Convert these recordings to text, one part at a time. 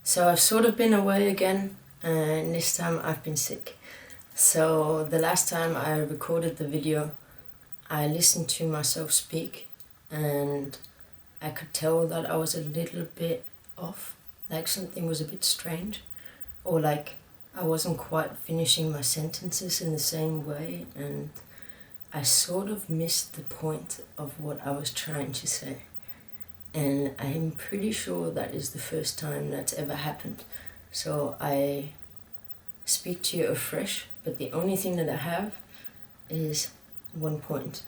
So I've sort of been away again, and this time I've been sick. So the last time I recorded the video, I listened to myself speak, and I could tell that I was a little bit off, like something was a bit strange, or like I wasn't quite finishing my sentences in the same way, and I sort of missed the point of what I was trying to say. And I'm pretty sure that is the first time that's ever happened. So I speak to you afresh, but the only thing that I have is 1 point.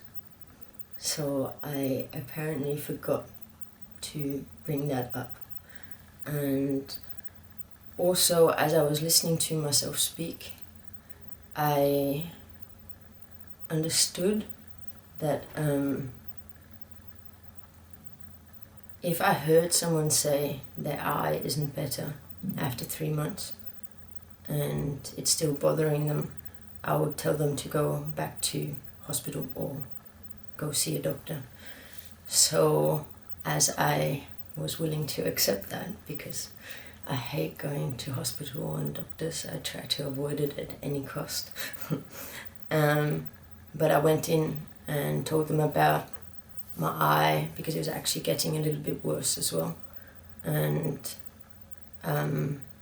So I apparently forgot to bring that up. And also, as I was listening to myself speak, I understood that if I heard someone say their eye isn't better after 3 months and it's still bothering them, I would tell them to go back to hospital or go see a doctor. So as I was willing to accept that, because I hate going to hospital and doctors, I try to avoid it at any cost. But I went in and told them about my eye, because it was actually getting a little bit worse as well, and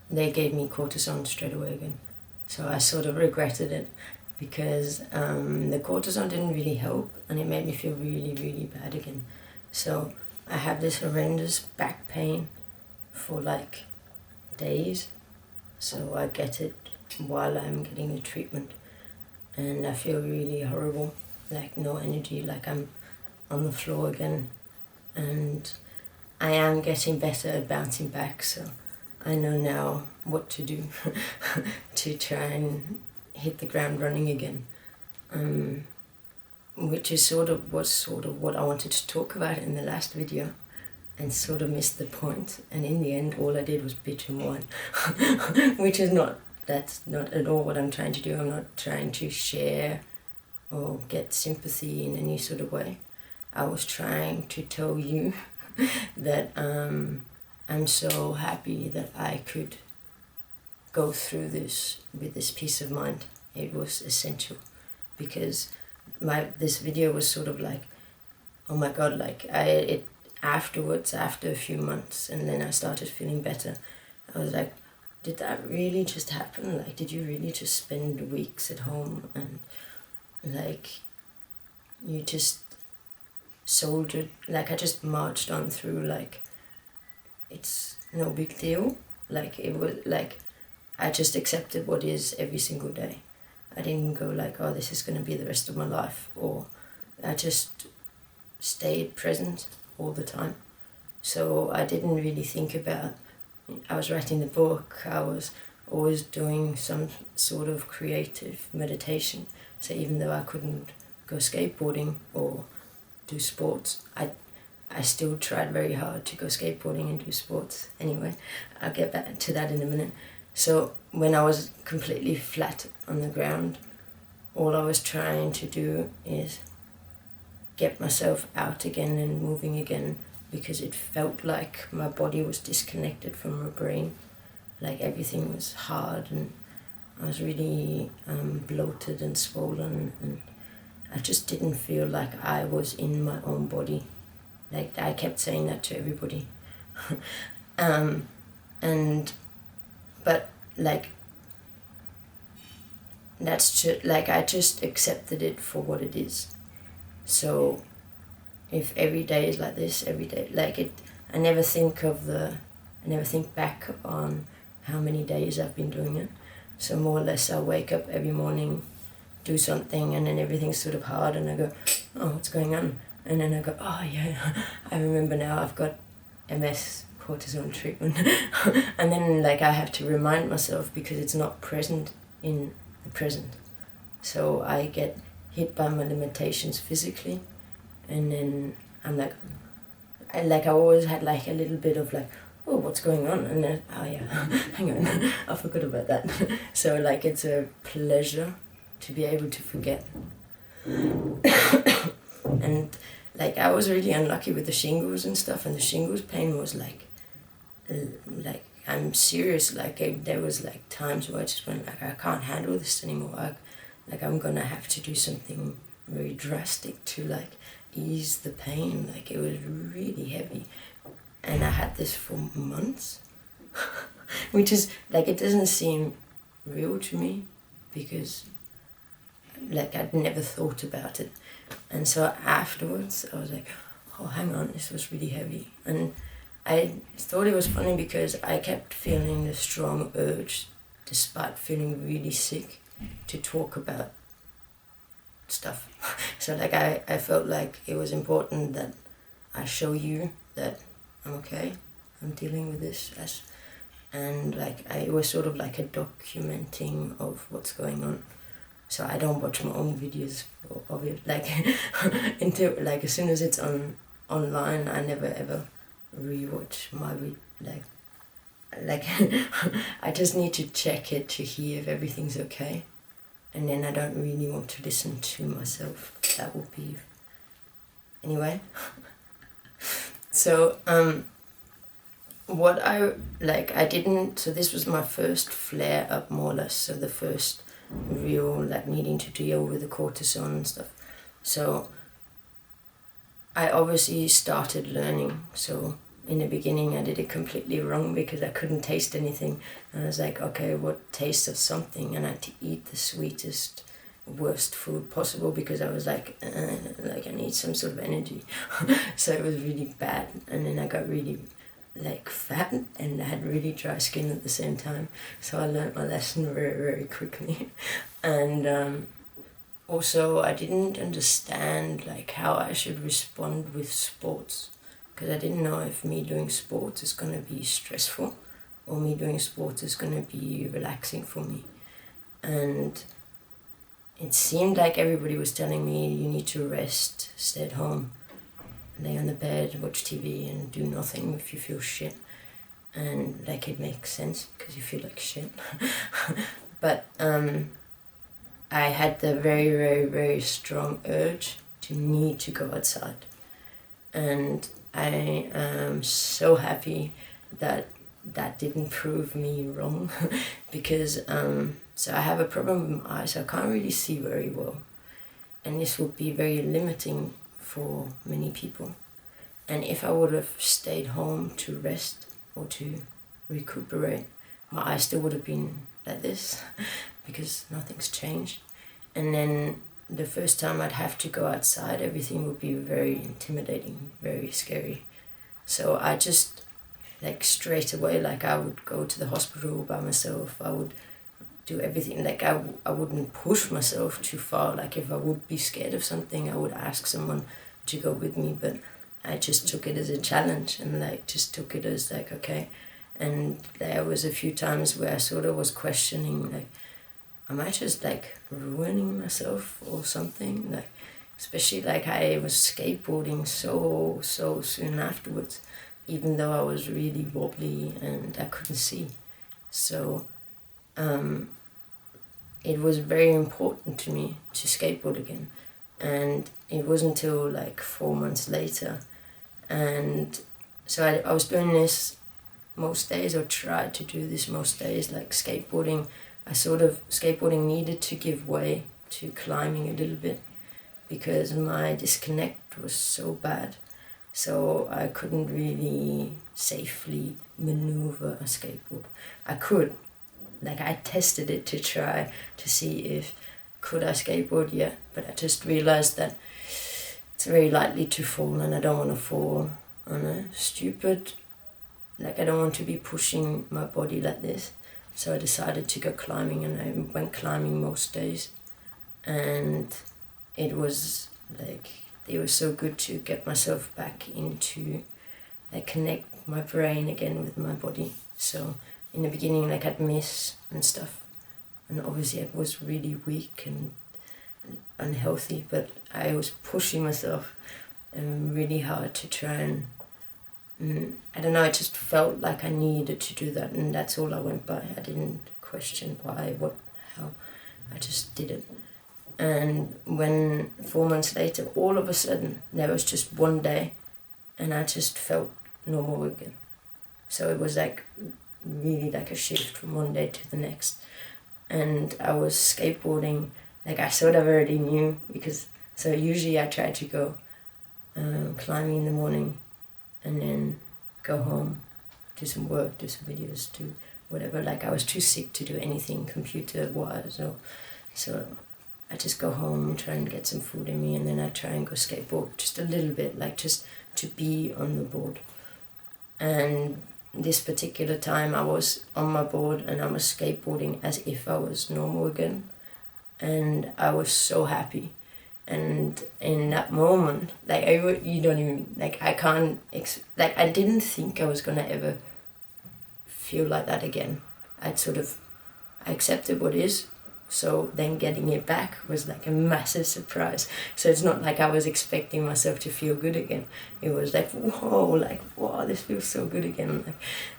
they gave me cortisone straight away again. So I sort of regretted it, because the cortisone didn't really help, and it made me feel really, really bad again. So I have this horrendous back pain for like days, so I get it while I'm getting the treatment, and I feel really horrible, like no energy, like I'm on the floor again. And I am getting better at bouncing back, so I know now what to do to try and hit the ground running again, which is sort of what I wanted to talk about in the last video, and sort of missed the point. And in the end, all I did was bitch and whine, which is that's not at all what I'm trying to do. I'm not trying to share or get sympathy in any sort of way. I was trying to tell you that I'm so happy that I could go through this with this peace of mind. It was essential, because this video was sort of like, oh my god, like afterwards, after a few months, and then I started feeling better, I was like, did that really just happen? Like, did you really just spend weeks at home and like you just soldiered, like I just marched on through, like it's no big deal, like it was like I just accepted what is every single day. I didn't go like, oh, this is going to be the rest of my life, or I just stayed present all the time. So I didn't really think about, I was writing the book, I was always doing some sort of creative meditation. So even though I couldn't go skateboarding or do sports, I still tried very hard to go skateboarding and do sports. Anyway, I'll get back to that in a minute. So when I was completely flat on the ground, all I was trying to do is get myself out again and moving again, because it felt like my body was disconnected from my brain. Like everything was hard, and I was really bloated and swollen, and I just didn't feel like I was in my own body. Like I kept saying that to everybody. But like, that's just, like I just accepted it for what it is. So if every day is like this, every day, like it, I never think back on how many days I've been doing it. So more or less I wake up every morning, do something, and then everything's sort of hard, and I go, oh, what's going on? And then I go, oh yeah, I remember now, I've got MS cortisone treatment. And then like I have to remind myself, because it's not present in the present. So I get hit by my limitations physically, and then I'm like, I always had like a little bit of like, oh, what's going on? And then, oh yeah, hang on, I forgot about that. So like it's a pleasure to be able to forget. And like I was really unlucky with the shingles and stuff, and the shingles pain was like I I'm serious. Like there was like times where I just went like, I can't handle this anymore. I'm gonna have to do something very drastic to like ease the pain. Like it was really heavy, and I had this for months, which is like, it doesn't seem real to me because like I'd never thought about it. And so afterwards I was like, oh, hang on, this was really heavy. And I thought it was funny because I kept feeling the strong urge, despite feeling really sick, to talk about stuff. So like I felt like it was important that I show you that I'm okay, I'm dealing with this, and like it was sort of like a documenting of what's going on. So I don't watch my own videos of it, like until like as soon as it's online, I never ever rewatch my like I just need to check it to hear if everything's okay, and then I don't really want to listen to myself. That would be anyway. So what I didn't, so this was my first flare up, more or less, so the first real like needing to deal with the cortisone and stuff. So I obviously started learning. So in the beginning I did it completely wrong because I couldn't taste anything, and I was like, okay, what tastes of something? And I had to eat the sweetest, worst food possible because I was like I need some sort of energy. So it was really bad, and then I got really like fat and I had really dry skin at the same time. So I learned my lesson very, very quickly. And also I didn't understand like how I should respond with sports, because I didn't know if me doing sports is going to be stressful or me doing sports is going to be relaxing for me. And it seemed like everybody was telling me you need to rest, stay at home, lay on the bed, watch TV and do nothing if you feel shit. And like it makes sense because you feel like shit. But I had the very, very, very strong urge to need to go outside. And I am so happy that that didn't prove me wrong because so I have a problem with my eyes. I can't really see very well. And this would be very limiting for many people. And if I would have stayed home to rest or to recuperate, my eyes still would have been like this because nothing's changed. And then the first time I'd have to go outside, everything would be very intimidating, very scary. So I just like straight away, like I would go to the hospital by myself. I would do everything, like I wouldn't push myself too far. Like if I would be scared of something, I would ask someone to go with me, but I just took it as a challenge and like just took it as like, okay. And there was a few times where I sort of was questioning, like, am I just like ruining myself or something? Like, especially like I was skateboarding so soon afterwards, even though I was really wobbly and I couldn't see. So it was very important to me to skateboard again. And it wasn't until like 4 months later. And so I was doing this most days, or tried to do this most days, like skateboarding. Skateboarding needed to give way to climbing a little bit because my disconnect was so bad. So I couldn't really safely maneuver a skateboard. I could, like I tested it to try to see if could I skateboard, yeah, but I just realized that it's very likely to fall and I don't want to fall on a stupid, like I don't want to be pushing my body like this. So I decided to go climbing, and I went climbing most days, and it was so good to get myself back into, like, connect my brain again with my body. So in the beginning, like, I'd miss and stuff, and obviously I was really weak and unhealthy, but I was pushing myself really hard to try and I don't know, I just felt like I needed to do that, and that's all I went by. I didn't question why, what, how. I just did it. And when 4 months later, all of a sudden, there was just one day, and I just felt normal again. So it was like really like a shift from one day to the next. And I was skateboarding, like I sort of already knew, because so usually I try to go climbing in the morning and then go home, do some work, do some videos, do whatever. Like I was too sick to do anything computer-wise, so I just go home, try and get some food in me, and then I try and go skateboard just a little bit, like just to be on the board. And this particular time I was on my board and I was skateboarding as if I was normal again, and I was so happy. And in that moment, like you don't even, like I can't, like I didn't think I was gonna ever feel like that again. I accepted what is, so then getting it back was like a massive surprise. So it's not like I was expecting myself to feel good again. It was like, wow, this feels so good again. Like,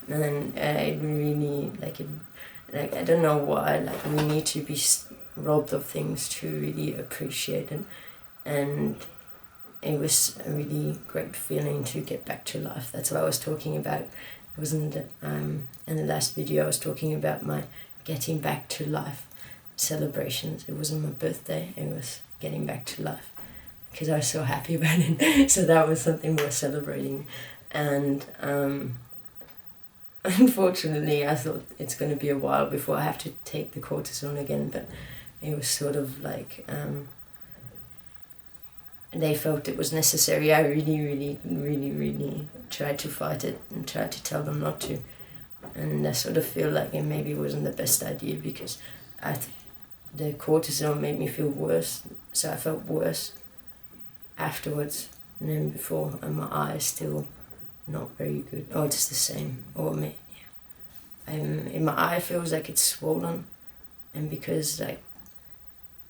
and then it really, like I don't know why, like we need to be robbed of things to really appreciate it. And it was a really great feeling to get back to life. That's what I was talking about. It wasn't, in the last video I was talking about my getting back to life celebrations. It wasn't my birthday, it was getting back to life, because I was so happy about it. So that was something worth celebrating. And unfortunately I thought it's going to be a while before I have to take the cortisone again, but it was sort of like they felt it was necessary. I really tried to fight it and tried to tell them not to, and I sort of feel like it maybe wasn't the best idea, because the cortisone made me feel worse, so I felt worse afterwards than before, and my eye is still not very good. Oh, it's the same. Or me, yeah. In my eye feels like it's swollen, and because like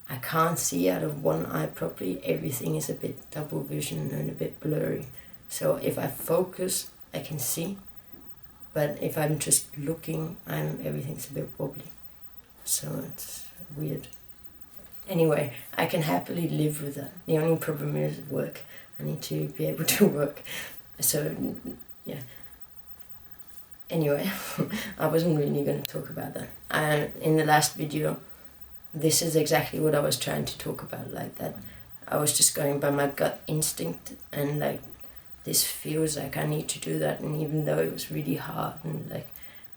I can't see out of one eye properly, everything is a bit double vision and a bit blurry. So if I focus, I can see, but if I'm just looking, everything's a bit wobbly. So it's weird. Anyway, I can happily live with that. The only problem is work. I need to be able to work. So, yeah. Anyway, I wasn't really going to talk about that. In the last video, this is exactly what I was trying to talk about, like that. I was just going by my gut instinct, and like this feels like I need to do that. And even though it was really hard, and like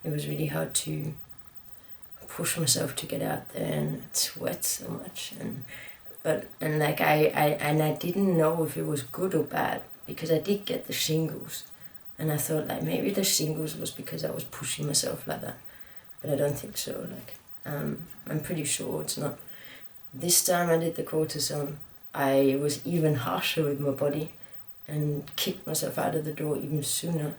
it was really hard to push myself to get out there, and it sweat so much, and I didn't know if it was good or bad, because I did get the shingles, and I thought like maybe the shingles was because I was pushing myself like that, but I don't think so. Like I'm pretty sure it's not. This time I did the cortisone, I was even harsher with my body and kicked myself out of the door even sooner,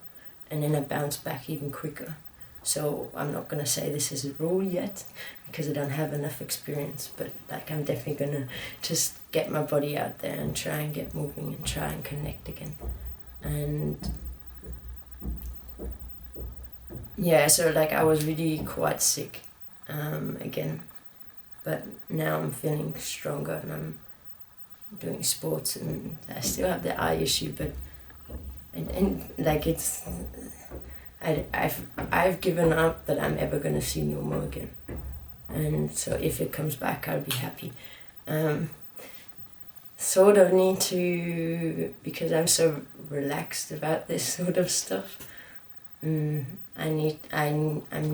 and then I bounced back even quicker. So I'm not going to say this is a rule yet, because I don't have enough experience, but like I'm definitely going to just get my body out there and try and get moving and try and connect again. And yeah, so like I was really quite sick again, but now I'm feeling stronger and I'm doing sports, and I still have the eye issue, but and like it's I've given up that I'm ever gonna see normal again, and so if it comes back, I'll be happy. Sort of need to, because I'm so relaxed about this sort of stuff. I'm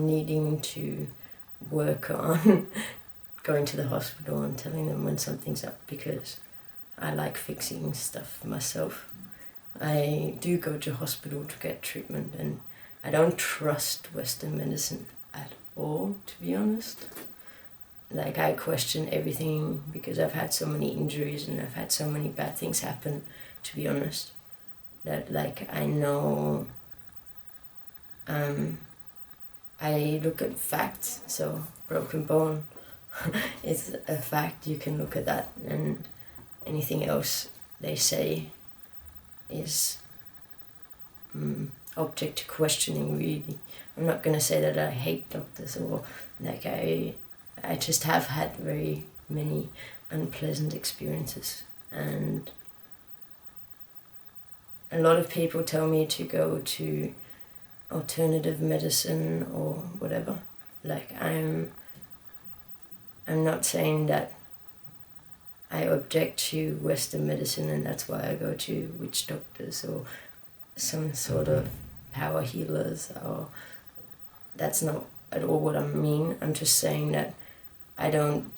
needing to work on going to the hospital and telling them when something's up, because I like fixing stuff myself. I do go to hospital to get treatment, and I don't trust Western medicine at all, to be honest. Like I question everything, because I've had so many injuries and I've had so many bad things happen, to be honest, that like I know I look at facts. So broken bone is a fact, you can look at that, and anything else they say is object to questioning, really. I'm not going to say that I hate doctors, or like I just have had very many unpleasant experiences, and a lot of people tell me to go to alternative medicine or whatever. Like, I'm not saying that I object to Western medicine and that's why I go to witch doctors or some sort of power healers, or that's not at all what I mean. I'm just saying that I don't,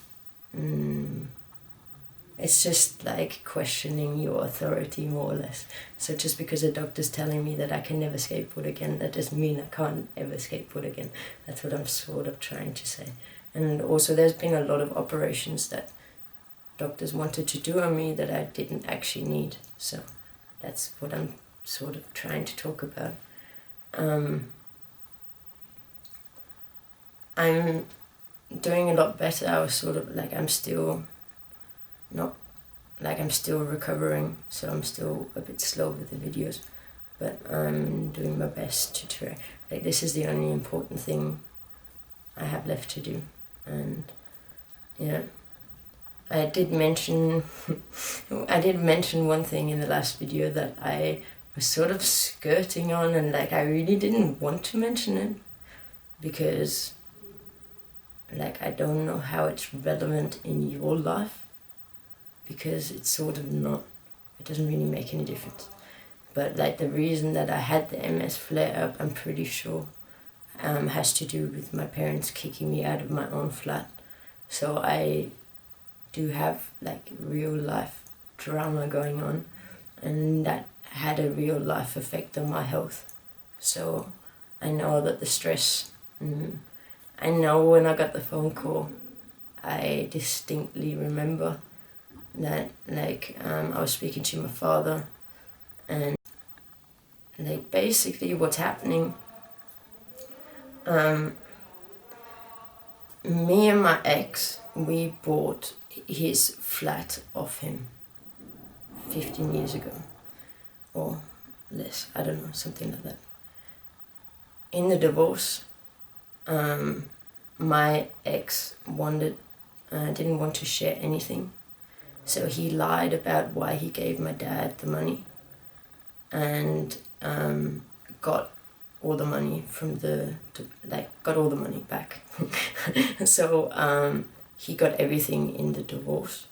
it's just like questioning your authority, more or less. So just because a doctor's telling me that I can never skateboard again, that doesn't mean I can't ever skateboard again. That's what I'm sort of trying to say. And also there's been a lot of operations that doctors wanted to do on me that I didn't actually need. So that's what I'm sort of trying to talk about. I'm doing a lot better. I was sort of like, I'm still recovering, so I'm still a bit slow with the videos, but I'm doing my best to try. Like, this is the only important thing I have left to do. And yeah, I did mention one thing in the last video that I was sort of skirting on, and like I really didn't want to mention it because like I don't know how it's relevant in your life, because it's sort of not, it doesn't really make any difference. But like the reason that I had the MS flare up, I'm pretty sure has to do with my parents kicking me out of my own flat. So I do have like real life drama going on, and that had a real life effect on my health. So I know that the stress, I know when I got the phone call, I distinctly remember that like I was speaking to my father, and like basically what's happening, me and my ex, we bought his flat off him 15 years ago or less, I don't know, something like that. In the divorce, my ex didn't want to share anything, so he lied about why he gave my dad the money, and got all the money from got all the money back. So he got everything in the divorce,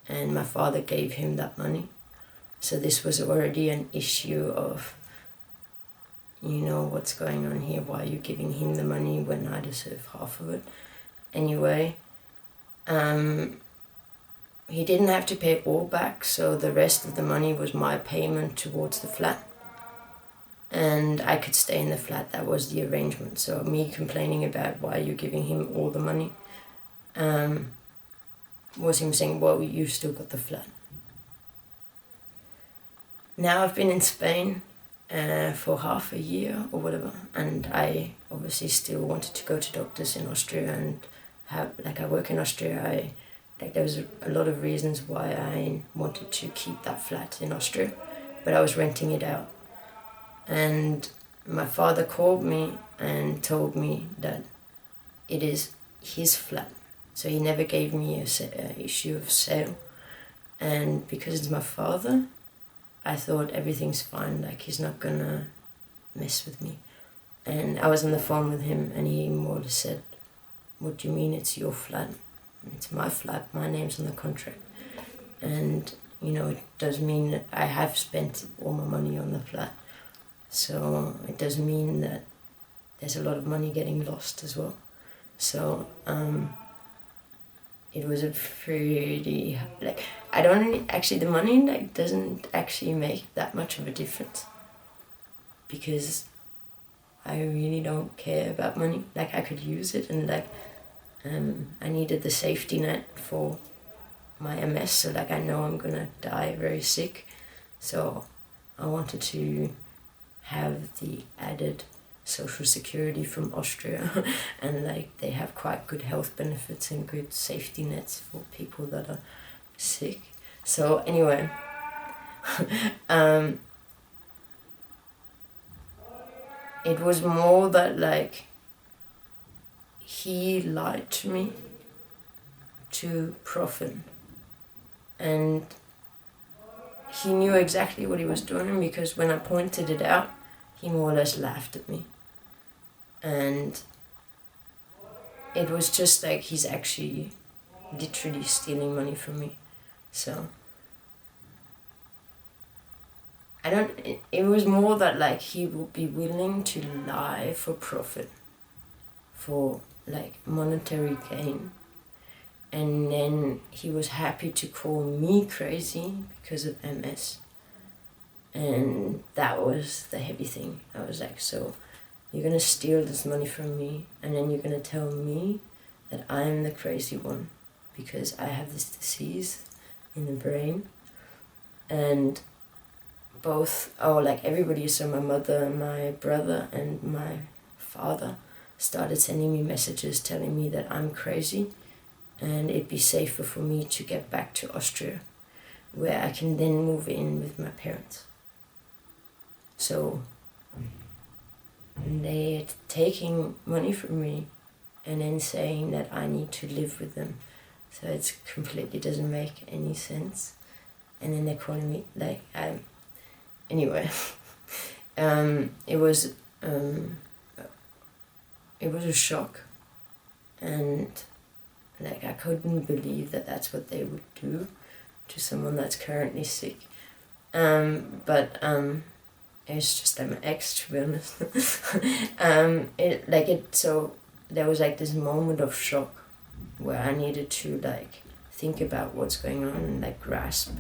and my father gave him that money. So this was already an issue of, you know, what's going on here? Why are you giving him the money when I deserve half of it? Anyway, he didn't have to pay it all back, so the rest of the money was my payment towards the flat. And I could stay in the flat, that was the arrangement. So me complaining about why you're giving him all the money was him saying, well, you still got the flat. Now I've been in Spain for half a year or whatever, and I obviously still wanted to go to doctors in Austria and I work in Austria. There was a lot of reasons why I wanted to keep that flat in Austria, but I was renting it out. And my father called me and told me that it is his flat. So he never gave me a issue of sale. And because it's my father, I thought everything's fine, like he's not gonna mess with me. And I was on the phone with him and he more or less said, what do you mean it's your flat? It's my flat, my name's on the contract. And, you know, it does mean that I have spent all my money on the flat. So it does mean that there's a lot of money getting lost as well. So it was a pretty, the money doesn't actually make that much of a difference, because I really don't care about money. Like, I could use it, and I needed the safety net for my MS, so I know I'm gonna die very sick. So I wanted to have the added social security from Austria and they have quite good health benefits and good safety nets for people that are sick. So anyway, it was more that he lied to me to profit, and he knew exactly what he was doing, because when I pointed it out, he more or less laughed at me. And it was just like he's actually literally stealing money from me. So it was more that like he would be willing to lie for profit, for like monetary gain. And then he was happy to call me crazy because of MS. And that was the heavy thing. I was like, so you're going to steal this money from me, and then you're going to tell me that I'm the crazy one because I have this disease in the brain. And everybody, so my mother, my brother, and my father started sending me messages telling me that I'm crazy and it'd be safer for me to get back to Austria, where I can then move in with my parents. So they're taking money from me and then saying that I need to live with them. So it completely doesn't make any sense. And then they're calling me anyway. It was a shock, and like I couldn't believe that that's what they would do to someone that's currently sick. But it's just I'm an ex, to be honest. So there was like this moment of shock where I needed to like think about what's going on and like grasp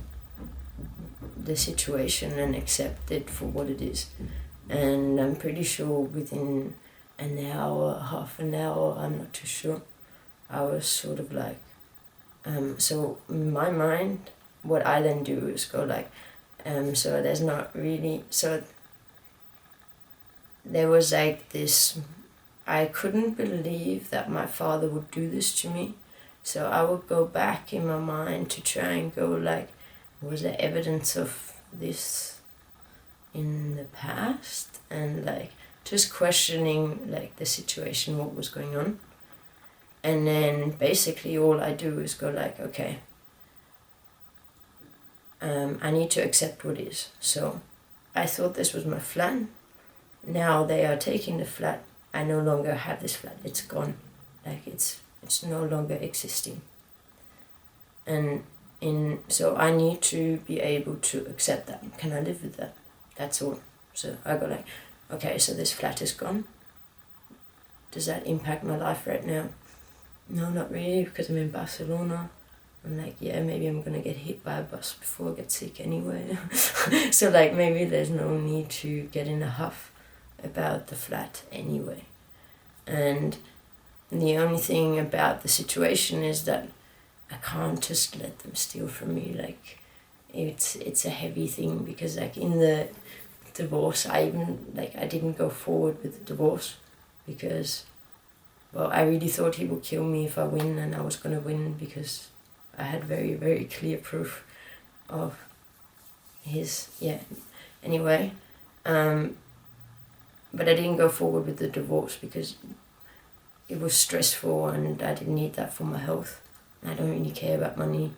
the situation and accept it for what it is. And I'm pretty sure within an hour, half an hour, I'm not too sure, I was sort of like, so in my mind, what I then do is go like, so there's not really, so there was like this, I couldn't believe that my father would do this to me. So I would go back in my mind to try and go like, was there evidence of this in the past? And like just questioning like the situation, what was going on. And then basically all I do is go like, okay, I need to accept what is. So I thought this was my flat. Now they are taking the flat. I no longer have this flat. It's gone. Like it's no longer existing. And so I need to be able to accept that. Can I live with that? That's all. So I go like, okay, so this flat is gone. Does that impact my life right now? No, not really, because I'm in Barcelona. I'm like, yeah, maybe I'm gonna get hit by a bus before I get sick anyway. So like maybe there's no need to get in a huff about the flat anyway. And the only thing about the situation is that I can't just let them steal from me. Like it's a heavy thing, because like in the divorce, I didn't go forward with the divorce because, well, I really thought he would kill me if I win, and I was gonna win because I had very, very clear proof of his, anyway. But I didn't go forward with the divorce because it was stressful and I didn't need that for my health. I don't really care about money,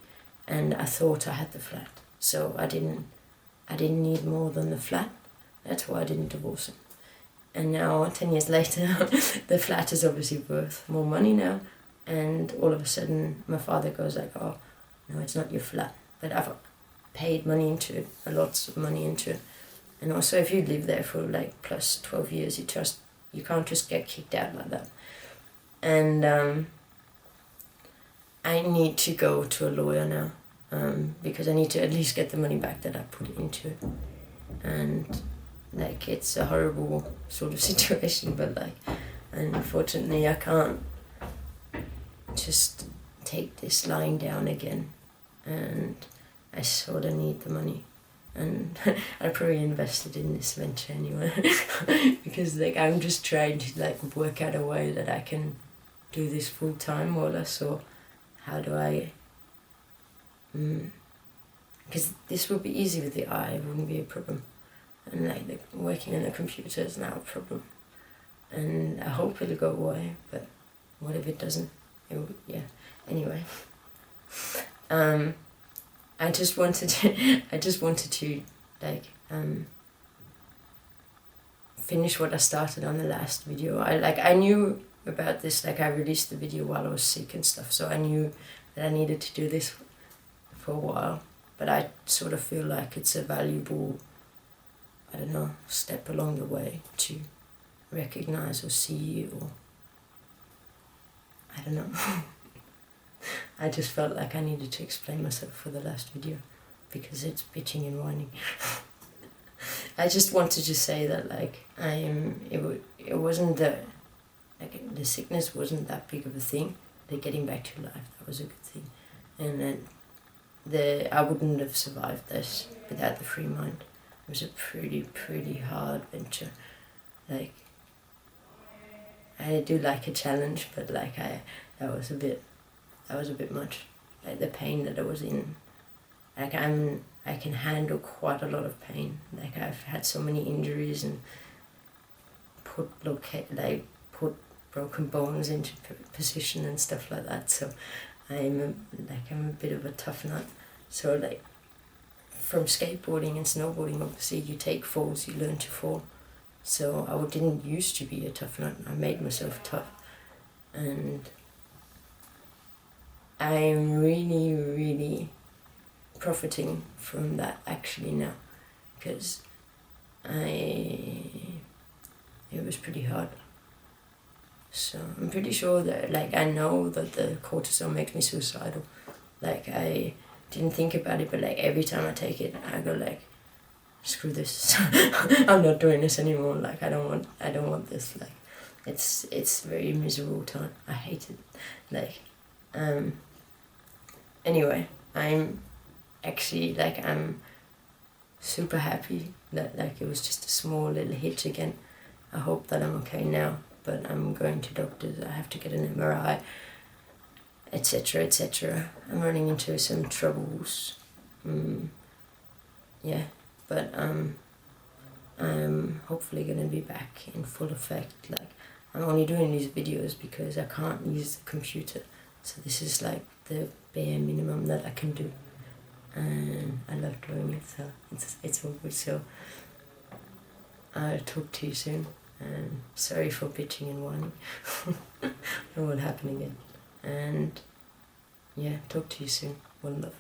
and I thought I had the flat. So I didn't need more than the flat. That's why I didn't divorce him. And now, 10 years later, the flat is obviously worth more money now. And all of a sudden, my father goes like, oh, no, it's not your flat. But I've paid money into it, lots of money into it. And also, if you live there for like plus 12 years, you can't just get kicked out like that. And I need to go to a lawyer now, because I need to at least get the money back that I put into it. And like, it's a horrible sort of situation, but like, unfortunately I can't just take this lying down again, and I sort of need the money. And I probably invested in this venture anyway, because like I'm just trying to like work out a way that I can do this full time more or less, or how do I, because this would be easy with the eye, it wouldn't be a problem. And like working on the computer is now a problem. And I hope it'll go away, but what if it doesn't? Anyway. I just wanted to like finish what I started on the last video. I knew about this, like I released the video while I was sick and stuff, so I knew that I needed to do this for a while, but I sort of feel like it's a valuable, I don't know, step along the way to recognize or see, or I don't know. I just felt like I needed to explain myself for the last video because it's bitching and whining. I just wanted to say that like it wasn't the sickness wasn't that big of a thing. The getting back to life, that was a good thing, and then I wouldn't have survived this without the free mind. It was a pretty hard venture. Like I do like a challenge, but like that was a bit much. Like the pain that I was in. Like I can handle quite a lot of pain. Like I've had so many injuries and put broken bones into position and stuff like that. So I'm a bit of a tough nut. So like from skateboarding and snowboarding, obviously you take falls, you learn to fall. So I didn't used to be a tough nut. I made myself tough, and I'm really profiting from that actually now, because it was pretty hard. So I'm pretty sure that like I know that the cortisol makes me suicidal. Like I didn't think about it, but like every time I take it, I go like, screw this. I'm not doing this anymore. Like I don't want this. Like it's very miserable time. I hate it. Like anyway, I'm actually like I'm super happy that like it was just a small little hitch again. I hope that I'm okay now, but I'm going to doctors. I have to get an MRI, etc. I'm running into some troubles. Yeah, but I'm hopefully gonna be back in full effect. Like I'm only doing these videos because I can't use the computer, so this is like the bare minimum that I can do, and I love doing it. So it's all good. So I'll talk to you soon, and sorry for bitching and whining. It won't happen again. And yeah, talk to you soon. One love.